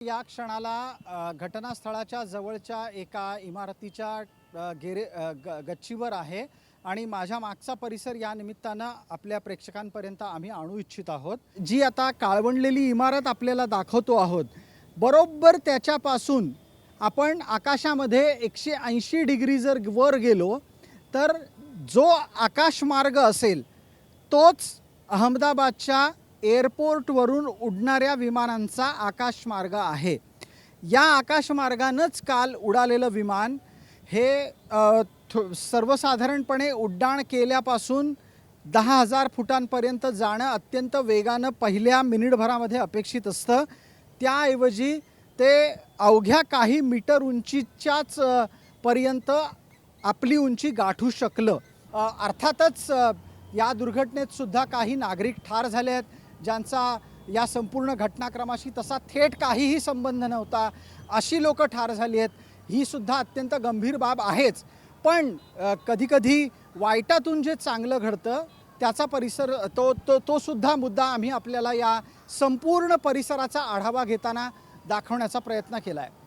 या क्षणाला घटनास्थळाच्या जवळच्या एका इमारतीच्या गच्चीवर आहे आणि माझ्या मागचा परिसर या निमित्तानं आपल्या प्रेक्षकांपर्यंत आम्ही आणू इच्छित आहोत। जी आता काळवंडलेली इमारत आपल्याला दाखवतो आहोत, बरोबर त्याच्यापासून आपण आकाशामध्ये 180 डिग्री जर वर गेलो तर जो आकाशमार्ग असेल तोच अहमदाबादच्या एअरपोर्टवरून उडणाऱ्या विमानांचा आकाशमार्ग आहे। या आकाशमार्गानंच काल उडालेलं विमान हे सर्वसाधारणपणे उड्डाण केल्यापासून 10,000 फुटांपर्यंत जाणं अत्यंत वेगानं पहिल्या मिनिटभरामध्ये अपेक्षित असतं। त्याऐवजी ते अवघ्या काही मीटर उंचीच्याच पर्यंत आपली उंची गाठू शकलं। अर्थातच या दुर्घटनेत सुद्धा काही नागरिक ठार झाले आहेत, ज्यांचा या संपूर्ण घटनाक्रमाशी तसा थेट काहीही संबंध नव्हता। अशी लोक ठार झाली आहेत, ही सुद्धा अत्यंत गंभीर बाब आहेच। पण कधीकधी वाईटातून जे चांगलं घडतं त्याचा परिसर तो सुद्धा मुद्दा आम्ही आपल्याला या संपूर्ण परिसराचा आढावा घेताना दाखवण्याचा प्रयत्न केला आहे।